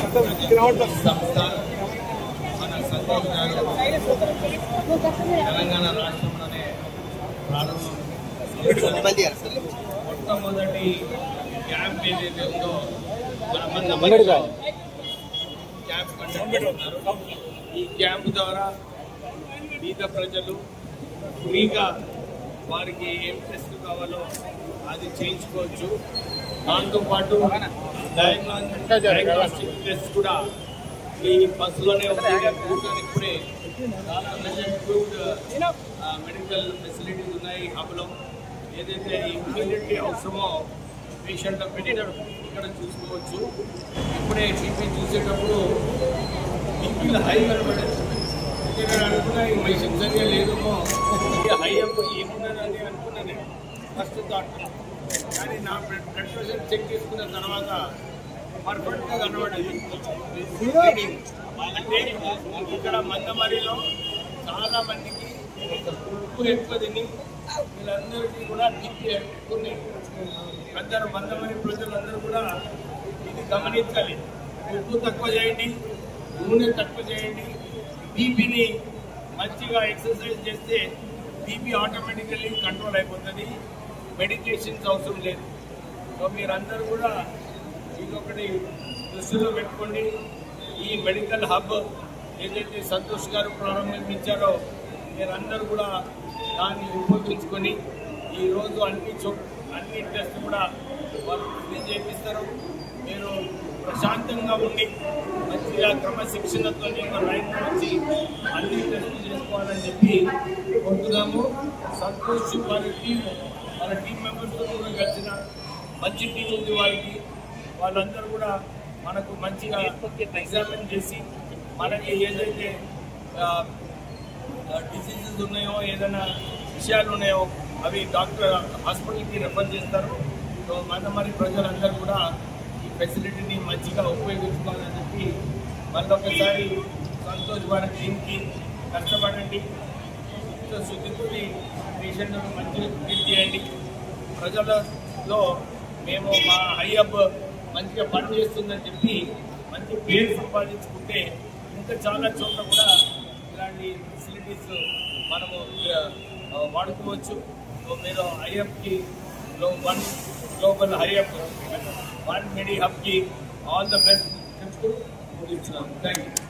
సంస్థ మన సంతోష్ గారు తెలంగాణ రాష్ట్రంలోనే ప్రారంభం మొట్టమొదటి క్యాంప్ ఏదైతే ఉందో మన క్యాంప్ కండక్ట్ చేస్తున్నారు. ఈ క్యాంప్ ద్వారా పేద ప్రజలు ఫ్రీగా వారికి ఏం టెస్ట్ కావాలో అది చేయించుకోవచ్చు. దాంతోపాటు డయాగ్నోస్టిక్ టెస్ట్ కూడా ఈ బస్సులోనే ఇప్పుడే చాలా మెడికల్ ఫెసిలిటీస్ ఉన్నాయి. హబ్లో ఏదైతే ఇమ్మీడియట్లీ అవసరమో పేషెంట్ ఇక్కడ చూసుకోవచ్చు. ఇప్పుడే బీపీ చూసేటప్పుడు బీపీలు హై కనబడేది. ఇక్కడ అనుకున్నా ఈ మెషిన్ సరిగా లేదేమో, హై అయిపోయి ఏమున్నదని అనుకున్నాను ఫస్ట్ థాట్. కానీ నా బ్లడ్ ప్రెషర్ చెక్ చేసుకున్న తర్వాత పర్ఫెక్ట్గా కనబడేది. అంటే ఇక్కడ మందమరిలో చాలా మందికి ఉప్పు ఎక్కువ తిని వీళ్ళందరికీ కూడా బీపీ ఎక్కువ. అందరూ మందమరి ప్రజలందరూ కూడా ఇది గమనించాలి. ఉప్పు తక్కువ చేయండి, నూనె తక్కువ చేయండి. బీపీని మంచిగా ఎక్సర్సైజ్ చేస్తే బీపీ ఆటోమేటికల్లీ కంట్రోల్ అయిపోతుంది. మెడికేషన్స్ అవసరం లేదు. సో మీరందరూ కూడా ఇదొకటి దృష్టిలో పెట్టుకోండి. ఈ మెడికల్ హబ్ ఏదైతే సంతోష్ గారు ప్రారంభించారో మీరందరూ కూడా దాన్ని ఉపయోగించుకొని ఈరోజు అన్ని టెస్ట్ కూడా వాళ్ళు ఫ్రీ చేపిస్తారు. మీరు ప్రశాంతంగా ఉండి మంచిగా క్రమశిక్షణతో లైన్ వచ్చి అన్ని టెస్టులు చేసుకోవాలని చెప్పి కోరుతున్నాము. సంతోష్ వారి వాళ్ళ టీం మెంబర్స్తో కూడా కలిసిన మంచి టీం ఉంది వారికి. వాళ్ళందరూ కూడా మనకు మంచిగా ఎగ్జామిన్ చేసి మనకి ఏదైతే డిసీజెస్ ఉన్నాయో, ఏదైనా విషయాలు ఉన్నాయో అవి డాక్టర్ హాస్పిటల్కి రెఫర్ చేస్తారు. సో మందమరి ప్రజలందరూ కూడా ఈ ఫెసిలిటీని మంచిగా ఉపయోగించుకోవాలని చెప్పి మళ్ళొకసారి సంతోష్ వారి టీంకి కష్టపడండి. శుద్ధితోటి పేషెంట్లను మంచిగా ట్రీట్ చేయండి. ప్రజలలో మేము మా హైఅప్ మంచిగా పనిచేస్తుందని చెప్పి మంచి పేరు సంపాదించుకుంటే ఇంకా చాలా చోట్ల కూడా ఇలాంటి ఫెసిలిటీస్ మనము వాడుకోవచ్చు. సో మీరు హైఅప్కి వన్ గ్లోబల్ హైఅప్, వన్ మెడి హబ్కి ఆల్ ద బెస్ట్ చెప్తూ ముగిస్తున్నాను. Thank you.